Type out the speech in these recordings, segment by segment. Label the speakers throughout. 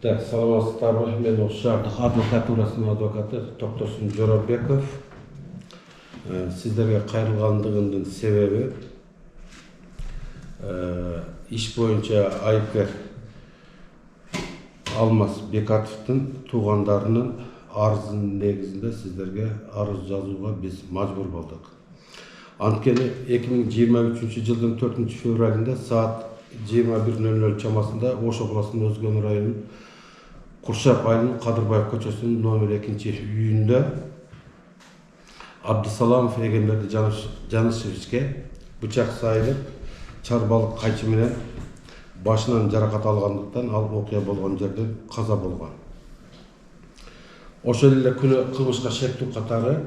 Speaker 1: Так, саламатсыздарбы, мен осы шаардык адвокатурасынын адвокаты Токтосун Жоробеков. Сиздерге кайрылгандыгымдын себеби иш боюнча айыпкер Алмаз Бекатовдун туугандарынын арызынын негизинде сиздерге арыз жазууга биз мажбур болдук. Анткени 2023 жылдын 4 февралында саат 21:00 чамасында Ош областынын Өзгөн районунун Куршап айылынын Кадырбаев көчөсүнүн номер 2-үйүндө Абдысаламов Эгемберди Жанышевичке бычак сайылып, чарбалык кайчы менен башынан жаракат алгандыктан ал окуя болгон жерде каза болгон. Ошол эле күнү кылмышка шектүү катары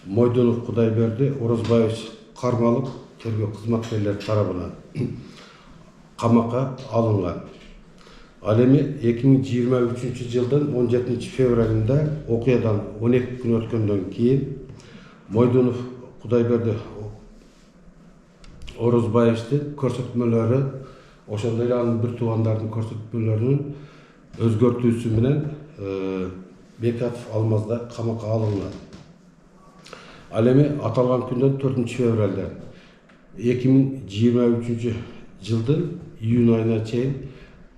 Speaker 1: Мойдонов Кудайберди Орозбаевич кармалып, тергөө кызматкерлери тарабынан камакка алынган. Ал эми 2023 жылдын 17 февралында окуядан 12 күн өткөндөн кийин Мойдонов Кудайберди Орозбаевичтин көрсөтмөлөрү, ошондой эле анын бир туугандардын көрсөтмөлөрүнүн өзгөртүүсү менен Бекатов Алмазда камакка алынган. Ал эми аталган күндөн 4 февралда 2023 жылдын июнь айына чейин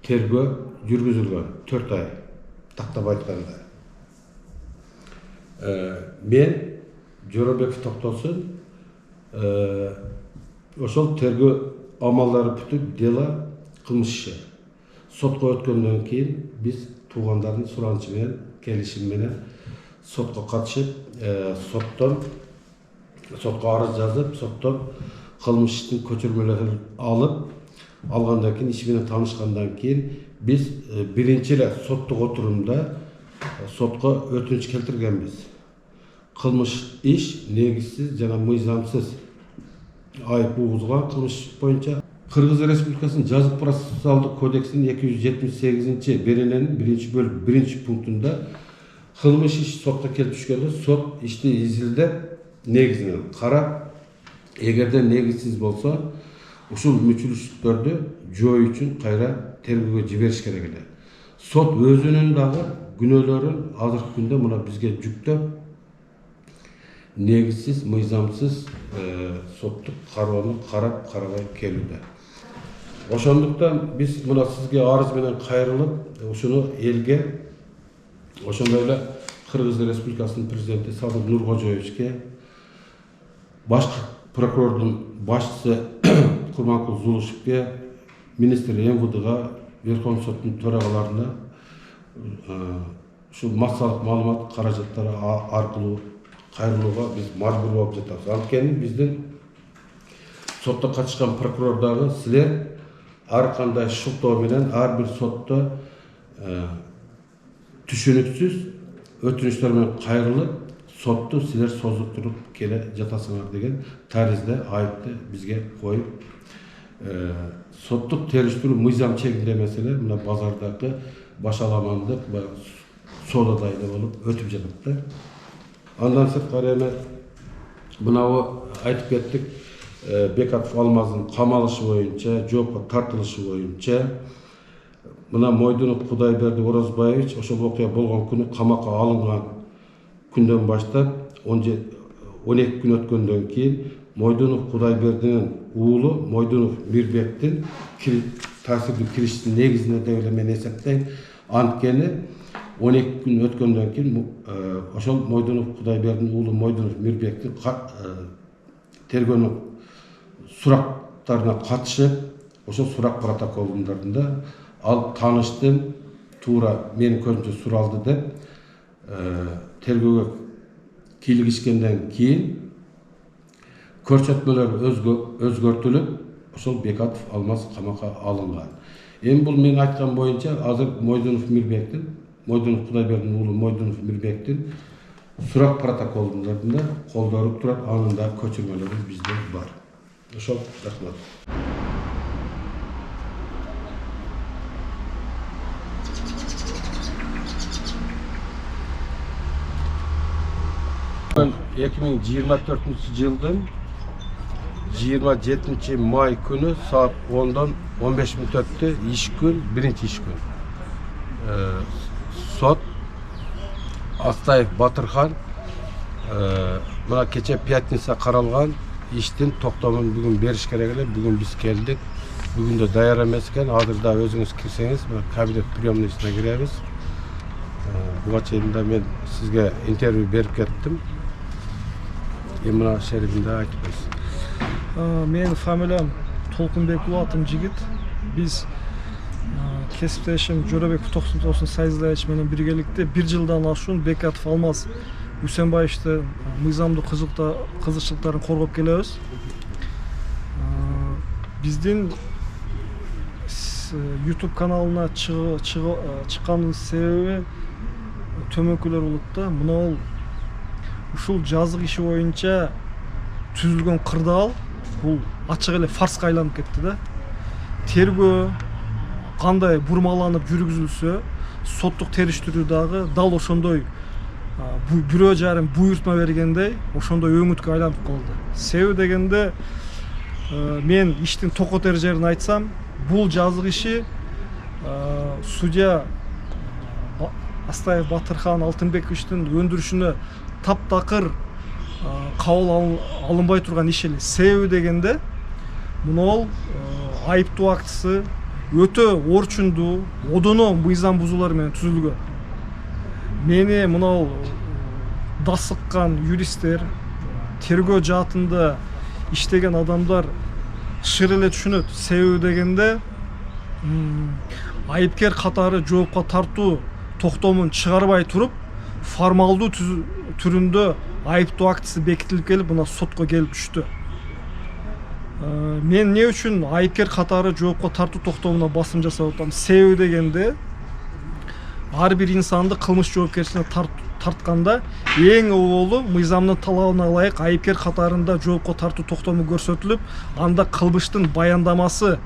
Speaker 1: тергөө жүргүзүлгөн 4 ай тактап айтканда. Мен Жоробеков Токтосун ошол тергөө амалдары бүтүп дело кылмыш иши сотко өткөндөн кийин биз туугандардын суранычы менен, келишим менен сотко катышып, сотко арыз жазып, соттон кылмыш иштин көчүрмөлөрүн алгандан кийин, иш менен таанышкандан кийин биз биринчи эле соттук отурумда сотко өтүнүч келтиргенбиз. Кылмыш иш негизсиз жана мыйзамсыз айып угузулган кылмыш боюнча Кыргыз Республикасынын жазык процессуалдык кодексинин 278-берененин 1 бөлүк 1 пунктунда кылмыш иш сотко келип түшкөндө сот ишти изилдеп, негизинен карап, эгерде негизсиз болсо, ушул мүчүлүштөрдү жою үчүн кайра тергөөгө жибериш керек эле. Сот өзүнүн дагы күнөөлөрүн азыркы күндө мына бизге жүктөп, негизсиз, мыйзамсыз соттук кароону карабай келүүдө. Ошондуктан биз мына сизге арыз менен кайрылып, ушуну элге, ошондой эле Кыргыз Республикасынын президенти Садыр Нуркожоевичке, баш прокурордун башчысы Курманкул Зулушевке, министр МВДга, Верховный соттун төрагаларына ушул массалык маалымат каражаттары аркылуу кайрылууга биз мажбур болуп жатабыз. Анткени биздин сотто катышкан прокурор дагы силер ар кандай шылтоо менен ар бир сотто түшүнүксүз өтүнүчтөр менен кайрылып, сотту силер созуктуруп келе жатасыңар деген таризде айыпты бизге коюп, соттук териштирүү мыйзам чегинде маселе мына базардагы башаламандык, соодадайда болуп өтүп жатат да. Андан сырткары эми мынабу айтып кеттик, Бекатов Алмаздын камалышы боюнча, жоопко тартылышы боюнча, мына Мойдонов Кудайберди Орозбаевич ошол окуя болгон күнү камакка алынган күндөн баштап 12 күн өткөндөн кийин Мойдонов Кудайбердинин уулу Мойдонов Мирбектин таасирдүү киришинин негизинде деп эле мен эсептейм. Анткени 12 күн өткөндөн кийин ошол Мойдонов Кудайбердинин уулу Мойдонов Мирбектин тергөөнүн сурактарына катышып, ошол сурак протоколунда ал тааныштым, туура менин көзүмчө суралды деп тергөөгө кийлигишкенден кийин көрсөтмөлөр өзгөртүлүп, ошол Бекатов Алмаз камакка алынган. Эми бул мен айткан боюнча азыр Мойдонов Кудайбердинин уулу Мойдонов Мирбектин сурак протоколунда колдоруп турат, анын да көчүрмөлөрү бизде бар. Ошол, рахмат. 2024 жылдын 27 май күнү saat 10'dan 15 мүнөттө иш күн, биринчи иш күн. сот Астаев Батырхан мына кече пятница каралган иштин токтомун бүгүн бериш керек эле. Бүгүн биз келдик. Бүгүн да даяр эмес экен. Азыр да өзүңүз кирсеңиз, кабинет приемныйсына киребиз. Буга чейин да мен сизге интервью берип кеттим. Мына шерифинде айтып койсуң.
Speaker 2: Менин фамилиям Толкунбекұлы, атым Жигит. Биз кесиптешим Жорабеков Токтосун Сайзылдаевич менен биргеликте 1 жылдан ашуун Бекатов Алмаз Үсенбаевичти мыйзамдык кызыкчылыктарын коргоп келебиз. Биздин YouTube каналына чыккандын себеби төмөнкүлөр болот да. Мына ушул жазык иши боюнча түзүлгөн кырдаал бул ачык эле фарска айланып кетти да. Тергөө кандай бурмаланып жүргүзүлсө, соттук териштирүү дагы дал ошондой бирөө жарым буйртма бергендей ошондой өңүткө айланып калды. Себеби дегенде мен иштин токотер жерин айтсам, бул жазык иши судья Астаев Батырхан Алтынбековичтин өндүрүшүнө таптакыр кабыл алынбай турган иш эле. Себеби дегенде мына айыптоо актысы өтө орчундуу, одоно мыйзам бузуулар менен түзүлгөн. Мени мына дасыккан юристтер, тергөө жаатында иштеген адамдар шыр эле түшүнөт. Себеби дегенде айыпкер катары жоопко тартуу токтомун чыгарбай туруп, формалдуу түрүндө айыптоо актысы бекитилип келип, мына сотко келип түштү. Мен эмне үчүн айыпкер катары жоопко тартуу токтомуна басым жасап атам? Себеби дегенде ар бир инсанды кылмыш жоопкерчилигине тартканда эң оболу мыйзамдын талабына ылайык айыпкер катарында жоопко тартуу токтому көрсөтүлүп, анда кылмыштын баяндамасы,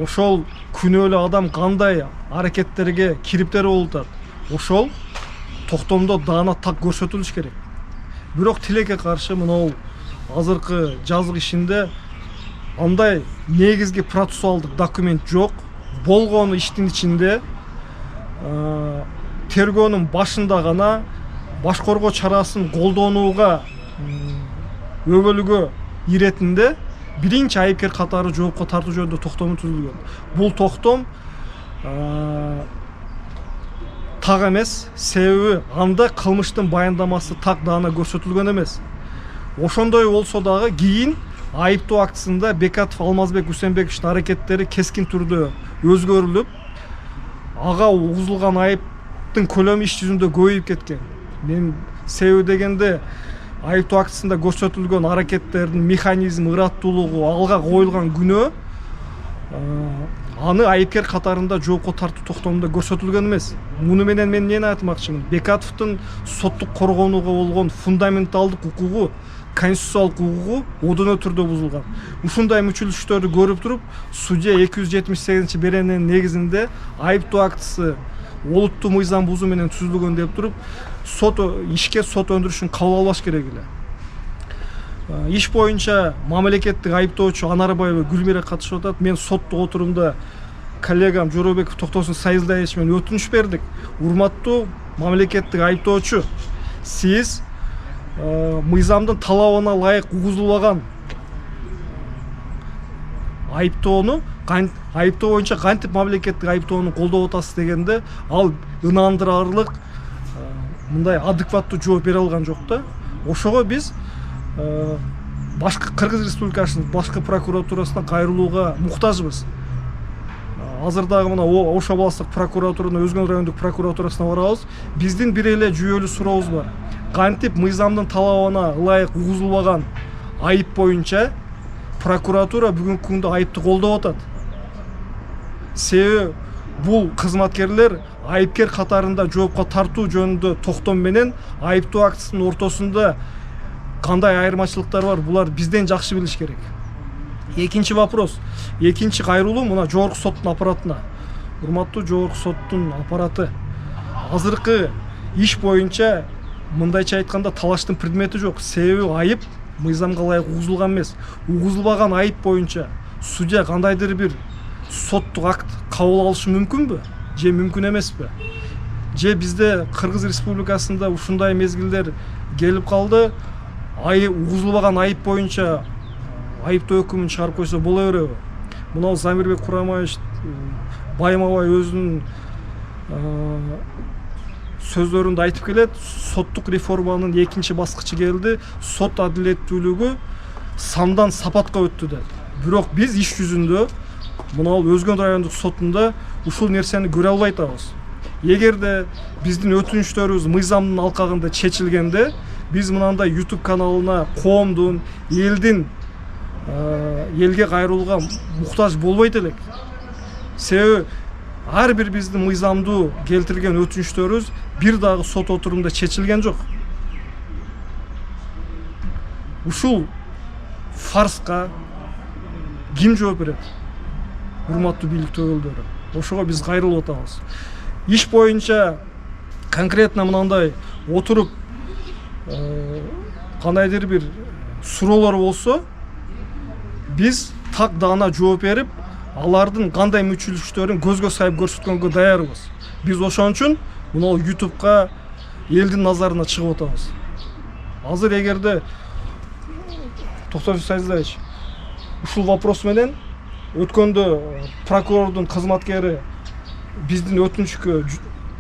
Speaker 2: ошол күнөөлүү адам кандай аракеттерге кириптер болуп атат, ошол токтомдо даана так көрсөтүлүш керек. Бирок тилекке каршы мына азыркы жазык ишинде андай негизги процессуалдык документ жок. Болгону иштин ичинде тергөөнүн башында гана баш коргоо чарасын колдонууга өбөлгө иретинде биринчи айыпкер катары жоопко тартуу жөнүндө токтом түзүлгөн. Бул токтом так эмес, себеби анда кылмыштын баяндамасы так даана көрсөтүлгөн эмес. Ошондой болсо дагы кийин айыптоо актысында Бекатов Алмазбек Үсенбековичтин аракеттери кескин түрдө өзгөрүлүп, ага угузулган айыптын көлөмү иш жүзүндө көбөйүп кеткен. Мен себеби дегенде айыптоо актысында көрсөтүлгөн аракеттердин механизми, ыраттуулугу, алга коюлган күнөө аны айыпкер катарында жоопко тартуу токтомунда көрсөтүлгөн эмес. Муну менен мен эмнени айтмакчымын? Бекатовдун соттук коргонууга болгон фундаменталдык укугу, конституциялык укугу одоно түрдө бузулган. Ушундай мүчүлүштөрдү көрүп туруп, судья 278-берененин негизинде айыптоо актысы олуттуу мыйзам бузуу менен түзүлгөн деп туруп, ишке сот өндүрүшүн кабыл албаш керек эле. Иш боюнча мамлекеттик айыптоочу Анарбаева Гүлмира катышып атат. Мен соттук отурумда коллегам Жорабеков Токтосун Сайзылдаевич менен өтүнүш бердик. Урматтуу мамлекеттик айыптоочу, сиз мыйзамдын талабына ылайык угузулбаган айыптоону айыптоо боюнча кантип мамлекеттик айыптоону колдоп атасыз дегенде, ал ынандырарлык мындай адекваттуу жооп бере алган жок да. Ошого биз башкы Кыргыз Республикасынын башкы прокуратурасына кайрылууга муктажбыз. Азыр дагы мына Ош областык прокуратуранын Өзгөн райондук прокуратурасына барабыз. Биздин бир эле жүйөлүү сурообуз бар. Кантип мыйзамдын талабына ылайык угузулбаган айып боюнча прокуратура бүгүнкү күндө айыпты колдоп атат? Себеби бул кызматкерлер айыпкер катарында жоопко тартуу жөнүндө токтом менен айыптоо актысынын ортосунда кандай айырмачылыктар бар, булар бизден жакшы билиш керек. Экинчи вопрос, экинчи кайрылуу мына жогорку соттун аппаратына. Урматтуу жогорку соттун аппараты, азыркы иш боюнча мындайча айтканда талаштын предмети жок. Себеби айып мыйзамга ылайык угузулган эмес. Угузулбаган айып боюнча судья кандайдыр бир соттук акт кабыл алышы мүмкүнбү же мүмкүн эмеспи? же бизде Кыргыз Республикасында ушундай мезгилдер келип калды, угузулбаган айып боюнча айыптоо өкүмүн чыгарып койсо боло береби? Мына Замирбек Курамаевич байма-бай өзүнүн сөздөрүндө айтып келет, соттук реформанын экинчи баскычы келди, сот адилеттүүлүгү сандан сапатка өттү деп. Бирок биз иш жүзүндө мына Өзгөн райондук сотунда ушул нерсени көрө албай атабыз. Эгерде биздин өтүнүчтөрүбүз мыйзамдын алкагында чечилгенде, биз мынандай YouTube каналына коомдун, элдин элге кайрылууга муктаж болбойт элек. Себеби ар бир биздин мыйзамдуу келтирген өтүнүчтөрүбүз бир дагы сот отурумда чечилген жок. Ушул фарска ким жооп берет? Урматтуу бийлик өкүлдөрү. Ошого биз кайрылып атабыз. Иш боюнча конкретно мынандай отуруп кандайдыр бир суроолор болсо, биз так даана жооп берип, алардын кандай мүчүлүштөрүн көзгө сайып көрсөткөнгө даярбыз. Биз ошон үчүн мына YouTube'га элдин назарына чыгып атабыз. Азыр эгерде Токтогул Сайздаевич ушул вопрос менен өткөндө прокурордун кызматкери биздин өтүнүчкө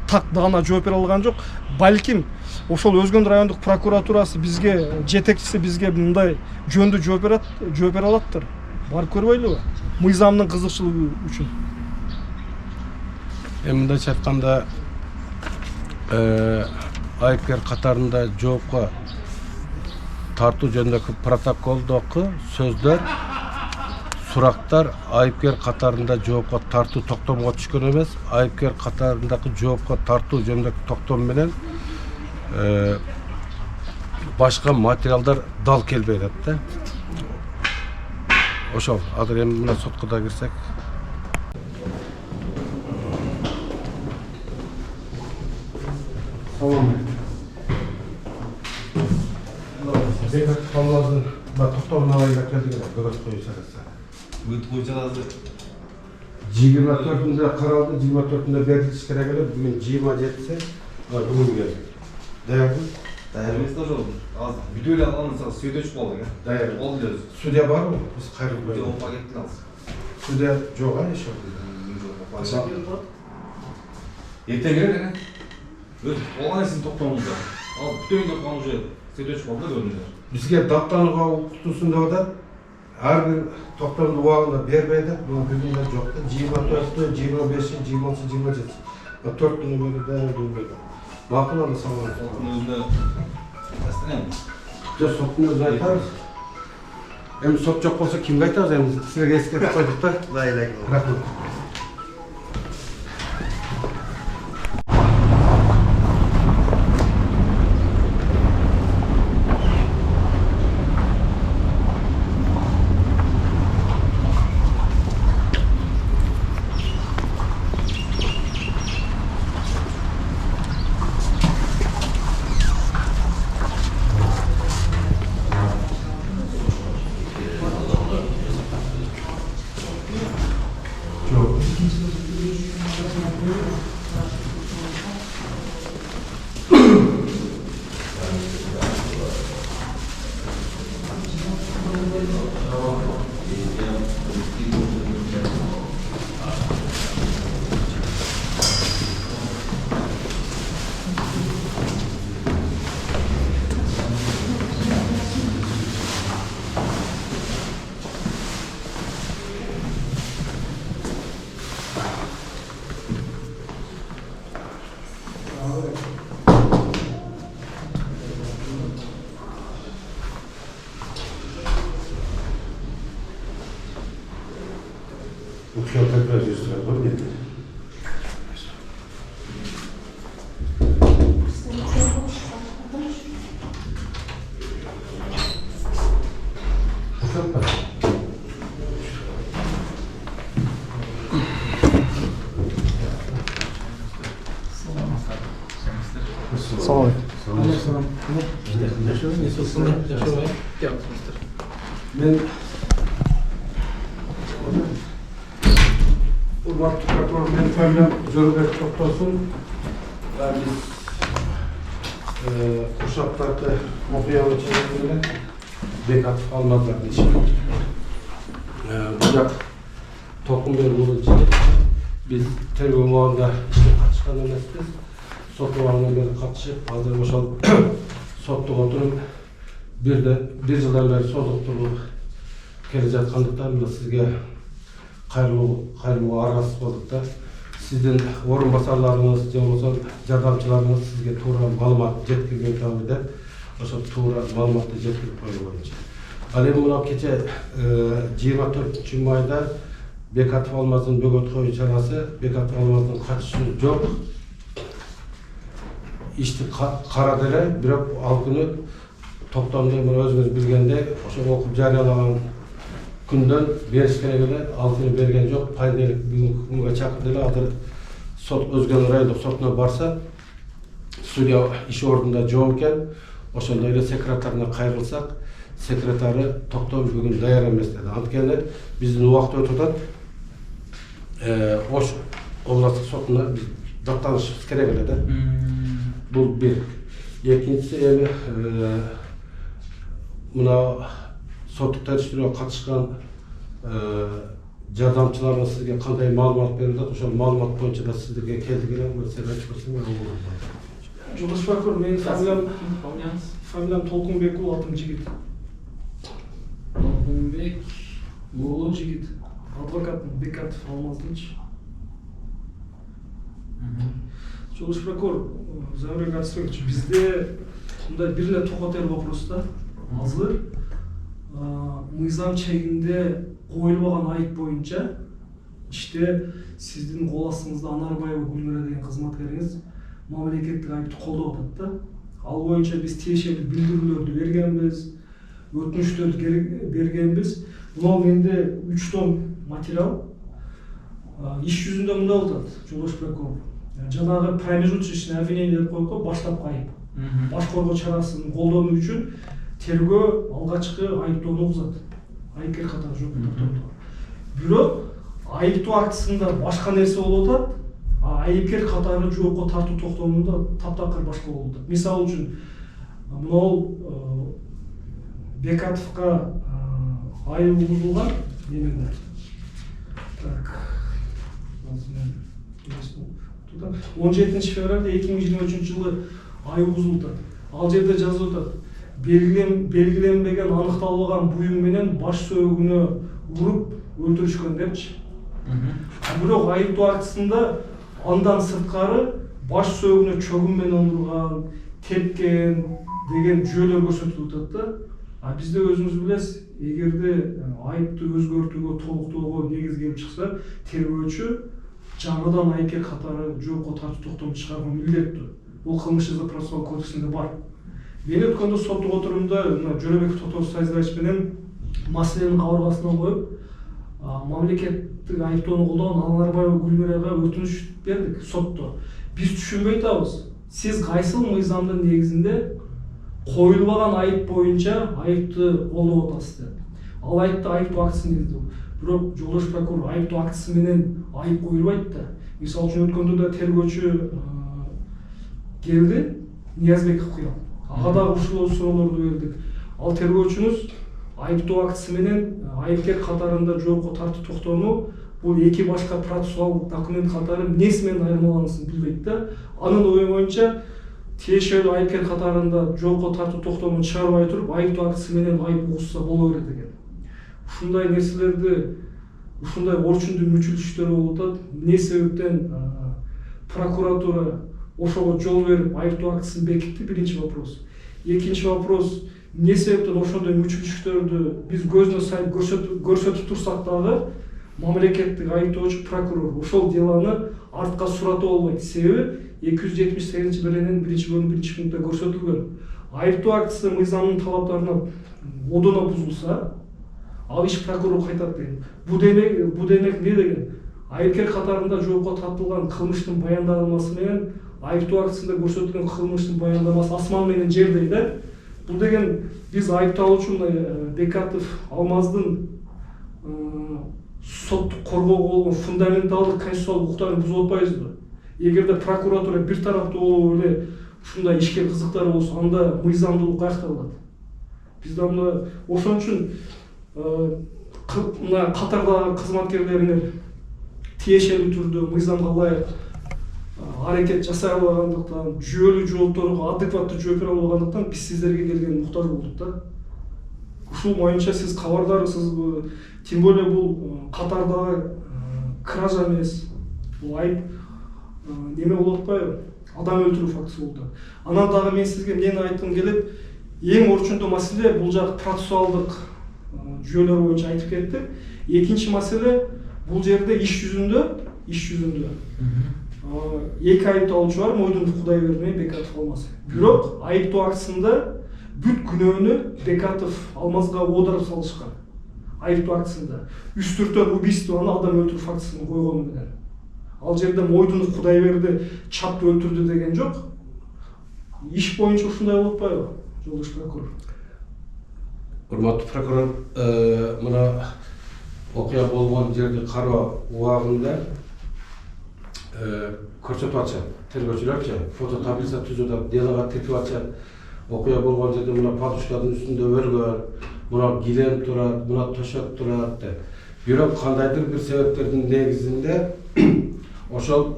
Speaker 2: так даана жооп бере алган жок. Балким ошол Өзгөн райондук прокуратурасы бизге, жетекчиси бизге мындай жөндүү жооп бере алаттыр. Барып көрбөйлүбү? Мыйзамдын кызыкчылыгы үчүн.
Speaker 1: Мындайча айтканда, айыпкер катарында жоопко тартуу жөнүндөгү протоколдогу сөздөр, сурактар айыпкер катарында жоопко тартуу токтомго түшкөн эмес, айыпкер катарындагы жоопко тартуу жөнүндөгү токтом менен башка материалдар дал келбей атат да. Ошол, азыр эми мына сотко да кирсек. Бекат Павловдун токтомун алайын деп келдик эле, көбөс коюу чарасы.
Speaker 3: Өтүп коюу чарасы
Speaker 1: 24-ндө каралды, 24-ндө берилиш керек эле. Бүгүн 27-си, бүгүн келди. Даярбы?
Speaker 3: Даяр эмес да жол. Азыр видео эле алган сөйдө чыгып калды экен.
Speaker 1: Даяр.
Speaker 3: Болду эле.
Speaker 1: Судья барбы? Биз кайрылып
Speaker 3: Видео
Speaker 1: коелук.
Speaker 3: пакеттин алсыз.
Speaker 1: Судья жок а ошол.
Speaker 3: Эртең керек экен. Өтүп калган эсин токтомузда. Ал бүтөйүн деп калып уже сөйдө чыгып калды да көрүнүшөр.
Speaker 1: Бизге даттанууга укуктуусунда атат. Ар бир токтомду убагында бербей атат. Бул бүгүндө жок да. 24-тө, 25-и, 26-ы, 27-си. 4 күнү менен даярдуу. Макул анда салган.
Speaker 3: Соттун өзүндө тастанем.
Speaker 1: Жок, соттун өзү айтабыз. Эми сот жок болсо кимге айтабыз? Эми силерге эскертип койдук да. Рахмат. Men urmattуу прокурор менин фамилиям Жорубек Токтосун. biz kuşaklarda okuyan içerisinde Bekat Almazlar'ın işi. Bucak toplum bölümünün içinde biz terör muğanda işte katışkan emesiz. Sotluğundan beri katışıp, hazır boşal sotluğa oturup bir yıldan beri sol doktorluk gelecek kandıktan sizge hayırlı arası olduk da sizin orun basarlarınız, yardımcılarınız sizge tuğra malumat yetkilgen tabi de oşo tuğra malumatı yetkilip koyulmayınca. Alem muna keçe 24 mayda Bekat Almaz'ın bögot koyu çarası, Bekat Almaz'ın kaçışı yok. İşte Karadere bir halkını toplamda özünüz bilgende oşo okup jariyalanan günden berişkene göre altını bergen yok. Paydelik bugünkü çakırdılar adı sot Özgen Raylı sotuna barsa Suriye iş ordunda joğuken oşonda ile sekreterine kayrılsak sekreteri toktom bugün dayar emes dedi. Antkende bizden vaqt ötüden oş oblastlık sotuna biz daptanışımız kerek eledi. Bu bir. İkincisi buna sotluk tercihlerine katışkan yardımcılarına sizge kanday malumat verildi. Oşo malumat boyunca da sizlerge keldigiler mesela açmasın ben olur.
Speaker 2: Жолдош прокурор, менин фамилиям Толкунбек уулу, атым Жигит.
Speaker 4: Толкунбек
Speaker 2: Уулу Жигит. Адвокатмын, Бекатов Алмаздынчы. Жолдош прокурор, Заурбек Арсбекович, бизде мындай бир эле токотел вопрос да. Азыр мыйзам чегинде коюлбаган айып боюнча иште сиздин кол астыңызда Анарбаева Гүлмира деген кызматкериңиз мамлекеттик айыпты колдоп атат да. Ал боюнча биз тиешелүү билдирүүлөрдү бергенбиз, өтүнүчтөрдү бергенбиз. Мына менде 3 том материал. Иш жүзүндө мындай атат, жолдош прокурор. Жанагы промежуточный обвинение деп коюп баштапкы айып. Баш коргоо чарасын колдонуу үчүн тергөө алгачкы айыптоону угузат. Айыпкер катары жок токтолду. Бирок айыптоо актысында башка нерсе болуп атат. Айыпкер катары жоокко тартуу токтомунда таптакыр башка болуп атат. Мисалы үчүн могул Бекатовго айып угузулган немеде. Так. 17 февралда 2023 жылы айып угузулду. Ал жерде жазылып атат. Белгиленбеген аныкталбаган буюм менен баш сөөгүнө уруп өлтүрүшкөн депчи. Бирок айыптоо актысында андан сырткары баш сөөгүнө чөгүм менен урган, тепкен деген жүйөлөр көрсөтүлүп атат да. Бизде өзүңүз билесиз, эгерде айыпты өзгөртүүгө, толуктоого негиз келип чыкса, тергөөчү жаңыдан айыпкер катары жоокко тартуу токтомун чыгаруу милдеттүү. Бул кылмыш процессуал кодексинде бар. Мен өткөндө соттук отурумда Жөрөбеков Тотос Сайзырач менен маселенин кабыргасына коюп, мамлекеттик айыптоону колдогон Анарбаева Гүлмирага өтүнүч бердик сотто. Биз түшүнбөй атабыз. Сиз кайсыл мыйзамдын негизинде коюлбаган айып боюнча айыпты колдоп атасыз деп. Ал айтты айыптоо актысы негизинде. Бирок жолдош прокурор айыптоо актысы менен айып коюлбайт да. Мисалы үчүн өткөндө да тергөөчү келди, Ниязбеков кыял. Ага дагы ушул суроолорду бердик. Ал тергөөчүнүз айыптоо актысы менен айыпкер катарында жоокко тартуу токтоону бул эки башка процессуалдык документ катары эмнеси менен айырмаланысын билбейт да. Анын ою боюнча тиешелүү айыпкер катарында жоокко тартуу токтомун чыгарбай туруп айыптоо актысы менен айып угузса боло берет экен. Ушундай нерселерди, ушундай орчундуу мүчүлүштөр болуп атат. Эмне себептен прокуратура ошого жол берип айыптоо актысын бекитти? Биринчи вопрос. Экинчи вопрос, эмне себептен ошондой мүчүлүштөрдү биз көзүнө сайып көрсөтүп турсак дагы мамлекеттик айыптоочу прокурор ошол делону артка суратып албайт. Себеби 278-беренин 1-бөлүм 1-пунктта көрсөтүлгөн. Айыптоо актысы мыйзамдын талаптарына одоно бузулса, ал иш прокурор кайтат деген. Бул демек эмне деген? Айыпкер катарында жоокко тартылган кылмыштын баяндалмасы менен айыптоо актысында көрсөтүлгөн кылмыштын баяндамасы асман менен жердей да. Бул деген биз айыпталуучу Бекатов Алмаздын соттук коргоого болгон фундаменталдык конституциялык укуктарын бузуп атпайбызбы? эгерде прокуратура бир тараптуу болуп эле ушундай ишке кызыктар болсо, анда мыйзамдуулук каякта калат? Бизде мына ошон үчүн мына катардагы кызматкерлериңер тиешелүү түрдө мыйзамга ылайык аракет жасай албагандыктан, жүйөлүү жоопторго адекваттуу жооп бере албагандыктан биз сиздерге келген муктаж болдук да. Ушул боюнча сиз кабардарсызбы? Тем более бул катардагы кража эмес, бул айып неме болуп атпайбы? Адам өлтүрүү фактысы болду. Анан дагы мен сизге эмнени айткым келет? Эң орчундуу маселе бул жак процессуалдык жүйөлөр боюнча айтып кеттик. Экинчи маселе бул жерде иш жүзүндө эки айыпталуучу бар, Мойдунов Кудайберди, Бекатов Алмаз. Бирок айыптоо актысында бүт күнөөнү Бекатов Алмазга оодарып салышкан. Айыптоо актысында үстүртөн убийствону, адам өлтүрүү фактысын койгону менен. Ал жерде Мойдунов Кудайберди чапты өлтүрдү деген жок. Иш боюнча ушундай болуп атпайбы, жолдош прокурор?
Speaker 1: Урматтуу прокурор, мына окуя болгон жерди кароо убагында көрсөтүп атышат, тергөөчүлөрчү фото таблица түзүп атып, делого тиркеп атышат. Окуя болгон жерде мына подушканын үстүндө өлгөн, мына килем турат, мына төшөк турат деп. Бирок кандайдыр бир себептердин негизинде ошол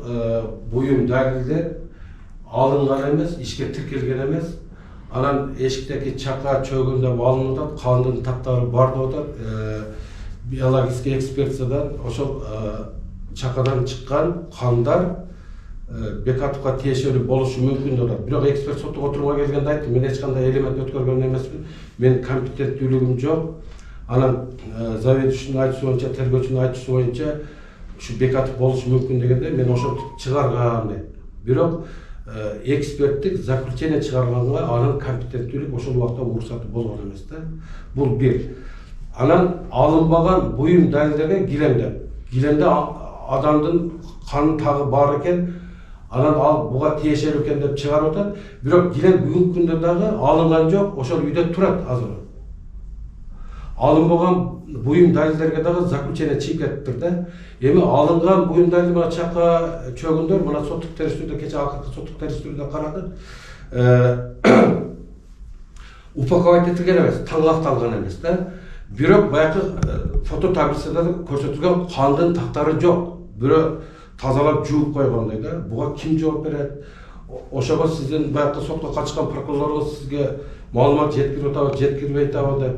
Speaker 1: буюм далилдер алынган эмес, ишке тиркелген эмес. Анан эшиктеги чака чөгүндө алынып атат, кандын таттары бар деп атат. Биологический экспертизадан ошол чакадан чыккан кандар Бекатовго тиешелүү болушу мүмкүн деп атат. Бирок эксперт соттук отурумга келгенде айтты, мен эч кандай элемент өткөргөн эмесмин, мен компетенттүүлүгүм жок. Анан заведующийдин айтуусу боюнча, тергөөчүнүн айтуусу боюнча ушу Бекатов болушу мүмкүн дегенде мен ошентип чыгаргам дейт. Бирок эксперттик заключение чыгарганга анын компетенттүүлүгү ошол убакта уруксаты болгон эмес да. Бул бир. Анан алынбаган буюм далилдерге килемде адамдын канын тагы бар экен, анан ал буга тиешелүү экен деп чыгарып атат. Бирок килем бүгүнкү күндө дагы алынган жок, ошол үйдө турат азыр. Алынбаган буюм далилдерге дагы заключение чыгып кетиптир да. Эми алынган буюм далил мына чака чөгүндөр, мына соттук териштирүүдө кече акыркы соттук териштирүүдө карадык. Упаковать этилген эмес, таңакталган эмес да. Бирок баягы фото таблицада көрсөтүлгөн кандын тактары жок. Бирөө тазалап жууп койгондой да. Буга ким жооп берет? Ошого сиздин баягы сотко катышкан прокурорлорго сизге маалымат жеткирип атабы, жеткирбей атабы деп.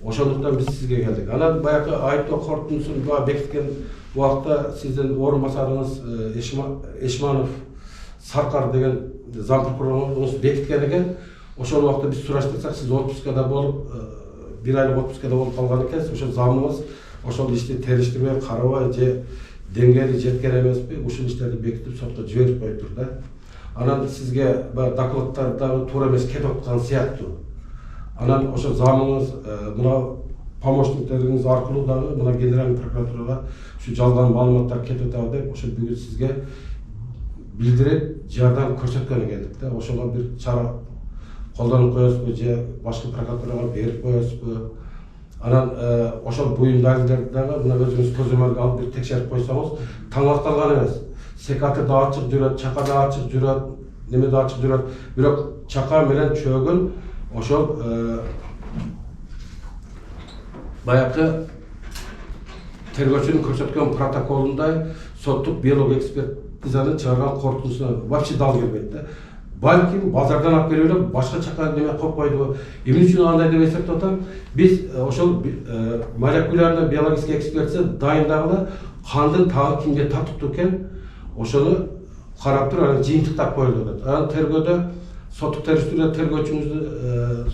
Speaker 1: Ошондуктан биз сизге келдик. Анан баягы айыптоо корутундусун бекиткен убакта сиздин орун басарыңыз Эшманов Саркар деген зам прокуроруңуз бекиткен экен. Ошол убакта биз сураштырсак, сиз отпускада болуп, бир айлык отпускада болуп калган экенсиз. Ошол замыбыз ошол ишти териштирбей, карабай же деңгээли жеткен эмеспи, ушул иштерди бекитип сотко жиберип коюптур да. Анан сизге баягы докладдар дагы туура эмес кетип аткан сыяктуу. Анан ошо замыңыз мына помощниктериңиз аркылуу дагы мына генеральный прокуратурага ушу жалган маалыматтар кетип атабы деп ошо бүгүн сизге билдирип, жардам көрсөткөнү келдик да. Ошого бир чара колдонуп коесузбу же башкы прокуратурага берип коесузбу? Анан ошол буюм далилдерди дагы мына өзүңүз көзөмөлгө алып бир текшерип койсоңуз, таңакталган эмес. Секаты да ачык жүрөт, чака да ачык жүрөт, неме да ачык жүрөт. Бирок чака менен чөгүн ошол баягы тергөөчүнүн көрсөткөн протоколундай соттук биологик экспертизанын чыгарган корутундусуна вообще дал келбейт да. Балким базардан алып келип эле башка чака неме коюп койду. Эмне үчүн андай деп эсептеп атам? Биз ошол молекулярный биологический экспертиза дайындагыла кандын тагы кимге татыктуу экен, ошону карап туруп анан жыйынтыктап коюлду деп. Анан тергөөдө соттук териштирүүдө тергөөчүбүздү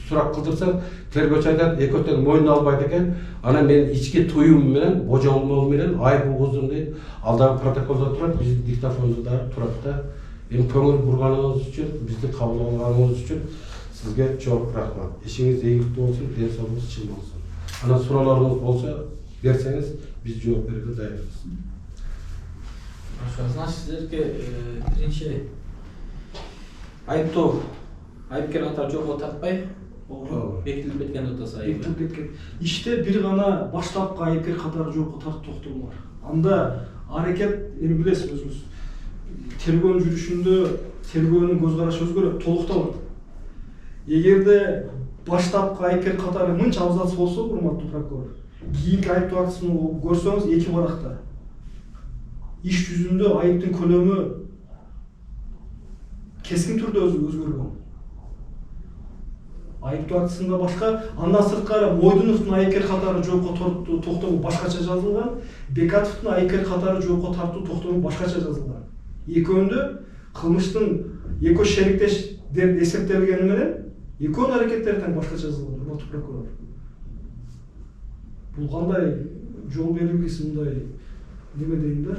Speaker 1: сурак кылдырсак, тергөөчү айтат, экөө тең мойнуна албайт экен. Анан мен ички туюм менен, божомол менен айып угуздум дейт. Ал дагы протоколдо турат, биздин диктофондо дагы турат да. Эми көңүл бурганыңыз үчүн, бизди кабыл алганыңыз үчүн сизге жооп рахмат. Ишиңиз ийгиликтүү болсун, ден соолугуңуз чың болсун. Анан суроолоруңуз болсо берсеңиз, биз жооп берүүгө даярбыз.
Speaker 4: Хорошо, значит, сиздерге биринчи айыптоо айыпкер катары жолго тартпай, бекитилип кеткен деп атасыз.
Speaker 2: Бекитилип кеткен. Иште бир гана баштапкы айыпкер катары жолго тартуу токтому бар. Анда аракет, эми билесиз өзүңүз, тергөөнүн жүрүшүндө тергөөнүн көз карашы өзгөрөт, толукталат. Эгерде баштапкы айыпкер катары мынча абзац болсо, урматтуу прокурор, кийинки айыптоо актысын көрсөңүз эки баракта. Иш жүзүндө айыптын көлөмү кескин түрдө өзгөргөн. Айыптоо актысында башка, андан сырткары Мойдуновдун айыпкер катары жоопко тартуу токтому башкача жазылган, Бекатовдун айыпкер катары жоопко тартуу токтому башкача жазылган. Экөөндө кылмыштын экөө шериктеш деп эсептелгени менен экөөнүн аракеттери тең башкача жазылган, урматтуу прокурор. Бул кандай жол берилгис, мындай неме дейм да?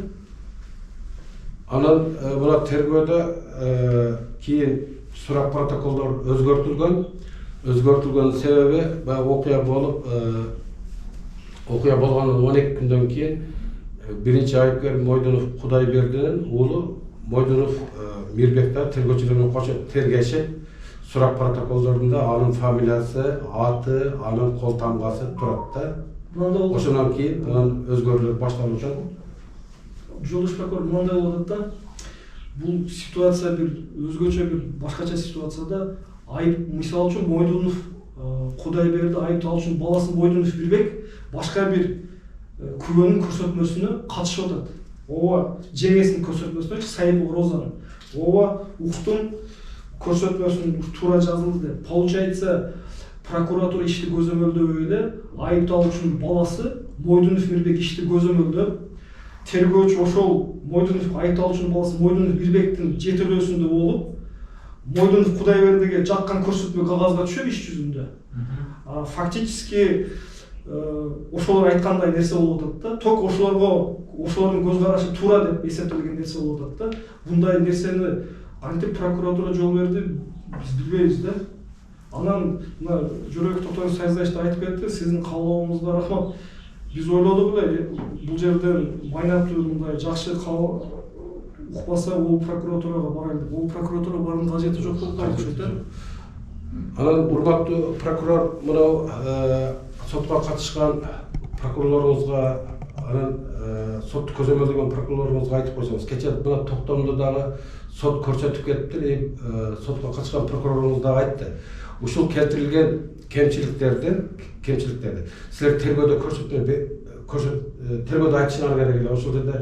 Speaker 1: Анан мына тергөөдө кийин сурак протоколдор өзгөртүлгөн. Өзгөртүлгөн себеби баягы окуя болуп, окуя болгондон 12 күндөн кийин биринчи айыпкер Мойдунов Кудайбердинин уулу Мойдунов Мирбекти тергөөчүлөр менен кошо тергешип, сурак протоколдорунда анын фамилиясы, аты, анын кол тамгасы турат да. Ошондон кийин анан өзгөрүүлөр башталып жатат.
Speaker 2: Жолдош прокурор мындай болуп атат да. Бул ситуация бир өзгөчө бир башкача ситуацияда айып, мисалы үчүн Мойдунов Кудайберди айыпталуу үчүн баласын Мойдунов Мирбек башка бир күбөнүн көрсөтмөсүнө катышып атат. Ооба жеңесинин көрсөтмөсүнө, Сайыпова Розанын. Ооба уктун көрсөтмөсүн туура жазылды деп. Получается, прокуратура ишти көзөмөлдөбөй эле айыпталуучунун баласы Мойдунов Мирбек ишти көзөмөлдөп, тергөөчү ошол Мойдунов айыпталуучунун баласы Мойдунов Мирбектин жетелөөсүндө болуп, Мойдунов Кудайбердиге жаккан көрсөтмө кагазга түшөт иш жүзүндө. Фактически ошолор айткандай нерсе болуп атат да. Ток ошолордун көз карашы туура деп эсептелген нерсе болуп атат да. Мындай нерсени кантип прокуратура жол берди, биз билбейбиз да. Анан мына Жөрөк Токтогул Сайзаевич айтып кетти, сиздин каалооңузга рахмат. Биз ойлодук эле, бул жерден майнаттуу мындай жакшы укпаса, ол прокуратурага барайлы. Ол прокуратура баруунун кажети жок болуп окшойт да.
Speaker 1: Анан урматтуу прокурор, мынау сотко катышкан прокурорлоруңузга, анан сотты көзөмөлдөгөн прокурорлоруңузга айтып койсоңуз, кечээ мына токтомдо дагы сот көрсөтүп кетти, сотко катышкан прокуроруңуз дагы айтты. Ушул келтирилген кемчиликтерди силер тергөөдө тергөөдө айтышыңар керек эле, ошол жерде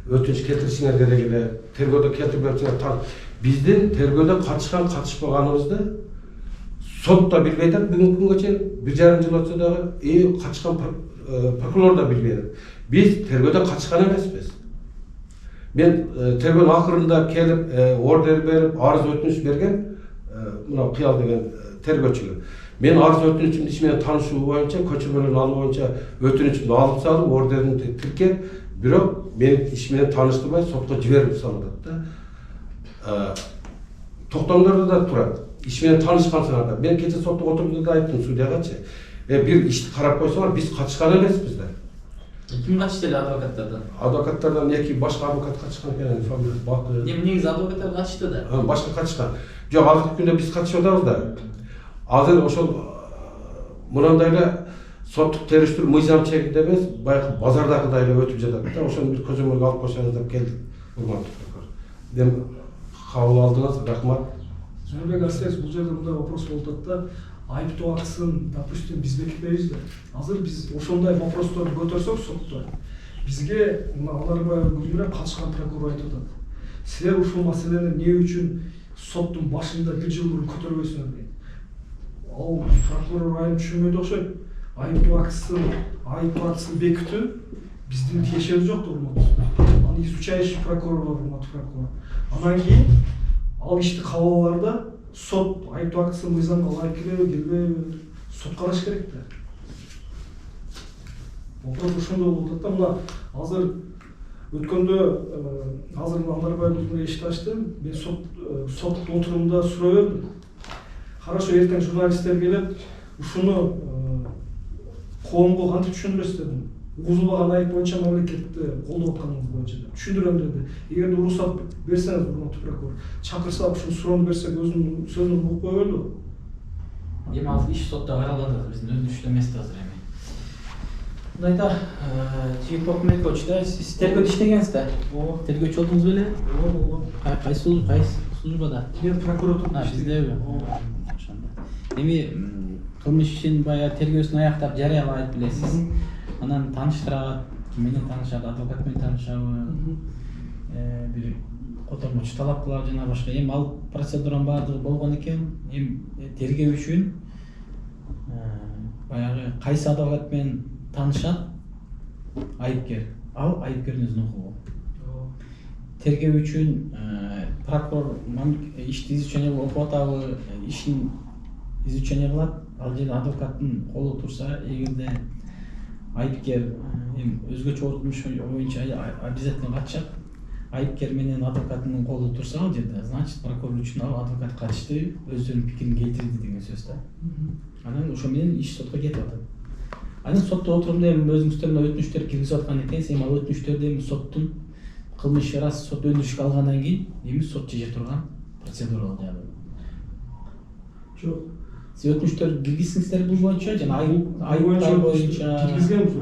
Speaker 1: өтүнүч келтиришиңер керек эле, тергөөдө келтирбепсиңер. Биздин тергөөдө катышкан катышпаганыбызды сот да билбей атат бүгүнкү күнгө чейин, 1,5 жыл өтсө дагы, катышкан прокурор да билбей атат. Биз тергөөдө катышкан эмеспиз. Мен тергөөнүн акырында келип ордер берип, арыз өтүнүч берген, мына Кыял деген тергөөчүгө. Мен арыз өтүнүчүмдү иш менен таанышуу боюнча, көчүрмөлөрүн алуу боюнча өтүнүчүмдү алып салып, ордерди тиркеп, бирок мен иш менен тааныштырбай сотко жиберип салат да. Токтомдордо да турат. Иш менен таанышкансыңар да. Мен кечээ сотто отурганда да айттым судьягачы. Бир ишти карап койсоңор, биз катышкан эмеспиз да.
Speaker 4: Ким катышты эле адвокаттардан?
Speaker 1: Адвокаттардан эки башка адвокат катышкан экен, фамилиясы Бакы.
Speaker 4: Негизи адвокаттар катышты да.
Speaker 1: Башка катышкан. Жок, азыркы күндө биз катышып атабыз да. Азыр ошол мынандай эле соттук териштирүү мыйзам чегинде эмес, баягы базардагыдай эле өтүп жатат да. Ошону бир көзөмөлгө алып койсоңуз деп келдик. Урматтуу прокурор. Дем кабыл алдыңыз, рахмат.
Speaker 2: Жаныбек Арсенович, бул жерде мындай вопрос болуп атат да. Айыптоо актысын, допустим, биз бекитпейбиз да. Азыр биз ошондой вопросторду көтөрсөк сотто, бизге мына Анарбаев Гүлмира катышкан прокурор айтып атат. Силер ушул маселени эмне үчүн соттун башында 1 жыл мурун көтөрбөйсүңөр дейт. Ал прокурор айым түшүнбөйт окшойт. Айыптоо актысын бекитүү биздин тиешеби жок урматтуу. Аны изучающий прокурор бар, урматтуу прокурор. Андан кийин ал ишти кабыл аларда сот айыптоо актысын мыйзамга ылайык келеби, келбейби, сот караш керек да. Вопрос ошондой болуп атат да. Мына азыр өткөндө азыр Анарбаев Гүлмира эшикти ачты. Мен сот отурумунда суроо бердим. Хорошо, эртең журналисттер келет, ушуну коомго кантип түшүндүрөсүз дедим. Угузулбаган айып боюнча мамлекетти колдоп атканыңыз боюнча деп түшүндүрөм деди. Эгерде уруксат берсеңиз, урматтуу прокурор, чакырсак ушул суроону берсек өзүнүн сөзүн угуп койбойлу.
Speaker 4: Эми азыр иш сотто каралат, биздин өтүнүчтө эмес да азыр эми. Мындайда жигит Бокмекович да сиз тергөөдө иштегенсиз да. Тергөөчү болдуңуз беле? Кайсы службада?
Speaker 2: Мен прокуратурада
Speaker 4: Биздеби? Ошондо. Эми кылмыш ишин баягы тергөөсүн аяктап жарыялайт билесиз. Анан тааныштырат, ким менен таанышат, адвокат менен таанышабы, бир котормочу талап кылабы жана башка. Эми ал процедуранын баардыгы болгон экен. Эми тергөө үчүн баягы кайсы адвокат менен таанышат айыпкер. Ал айыпкердин өзүнүн укугу. Тергөө үчүн прокурор ишти изучение окуп атабы, ишин изучение кылат. Ал жерде адвокаттын колу турса, эгерде айыпкер өзгөчө кылмыш боюнча обязательно катышат. Айыпкер менен адвокаттын колу турса ал жерде, значит прокурор үчүн ал адвокат катышты, өздөрүнүн пикирин келтирди деген сөз да. Анан ошо менен иш сотко кетип атат. Анан сотто отурумда эми өзүңүздөрдөн өтүнүчтөр киргизип аткан экенсиз, эми ал өтүнүчтөрдү эми соттун кылмыш раз сот өндүрүшкө алгандан кийин эми сот чече турган процедуралык жагы.
Speaker 2: Жок.
Speaker 4: Сиз өтүнүчтөр киргизсиңиздер бул боюнча жана айыптар боюнча
Speaker 2: киргизгенбиз.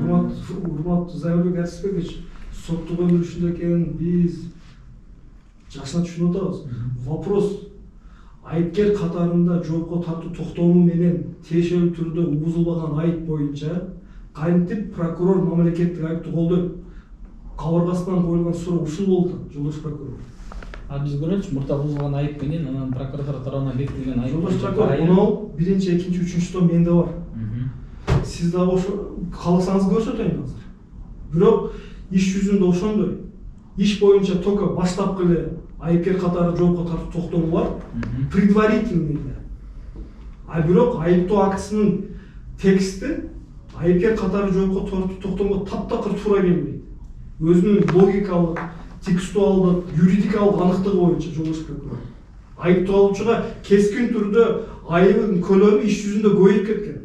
Speaker 2: Урматтуу Зайырбек Арсызбекович, соттук өндүрүшүндө экен биз жакшына түшүнүп атабыз. Вопрос айыпкер катарында жоопко тартуу токтому менен тиешелүү түрдө бузулбаган айып боюнча кантип прокурор мамлекеттик айыпты колдойт? Кабыргасынан коюлган суроо ушул болду, жолдош прокурор.
Speaker 4: Биз көрөлүчү мурда бузулган айып менен анан прокуратура тарабынан бекитилген айып.
Speaker 2: Жолдош прокурор, мынау биринчи, экинчи, үчүнчү том менде бар. Сиз дагы ошо кааласаңыз көрсөтөйүн азыр. Бирок иш жүзүндө ошондой. Иш боюнча только баштапкы эле айыпкер катары жоопко тартуу токтому бар. Предварительный. А бирок айыптоо актысынын тексти айыпкер катары жоопко тартуу токтомго таптакыр туура келбейт. Өзүнүн логикалык, текстуалдык, юридикалык аныктыгы боюнча жолдош прокурор. Айыпталуучуга кескин түрдө айыбын көлөмү иш жүзүндө көбөйүп кеткен.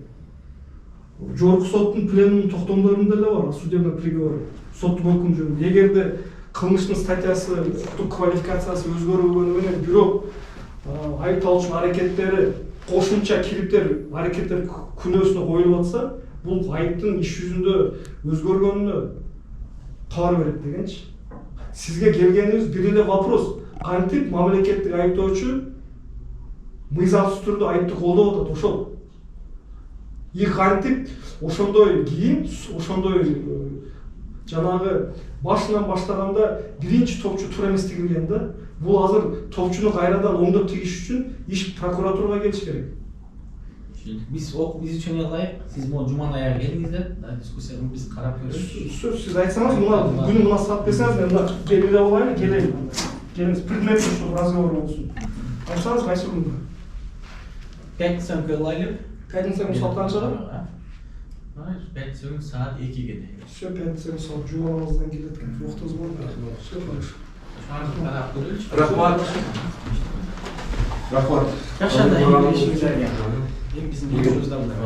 Speaker 2: Жогорку соттун пленумунун токтомдорунда эле бар, судебный приговор, соттук өкүм жөнүндө. Эгерде кылмыштын статьясы, укуктук квалификациясы өзгөрүлгөнү менен бирок айыпталуучунун аракеттери, кошумча кириптер, аракеттер күнөөсүнө коюлуп атса, бул айыптын иш жүзүндө өзгөргөнүнө кабар берет дегенчи. Сизге келгенибиз бир эле вопрос. Кантип мамлекеттик айыптоочу мыйзамсыз түрдө айыпты колдоп атат, ошол. Кантип ошондой кийин, ошондой жанагы башынан баштаганда биринчи топчу туура эмес тигилген да. Бул азыр топчуну кайрадан оңдоп тигиш үчүн иш прокуратурага келиш керек.
Speaker 4: Биз окуп изучение кылайык. Сиз могу жуманын аягы келиңиздер, дискуссияны биз карап көрөлүз.
Speaker 2: Сиз айтсаңыз, мына күнү мына саат берсеңиз, мен мына белгилеп алайын, келейин. Келиңиз, предметный, чтобы разговор болсун. Айтсаңыз, кайсы күндө?
Speaker 4: Пятница күнү кылайлы.
Speaker 2: Пятница күнү саат канчага?
Speaker 4: Пятница күнү саат 2-ге.
Speaker 2: Все, пятница күнү саат жума намазынан келет экен. Уктуңуз болду. Все хорошо.
Speaker 4: Карап көрөлүчү.
Speaker 3: Рахмат. Рахмат.
Speaker 4: Жакшы анда ишиңиз жарыя. Эми биздин жүрүшүбүздө мындай.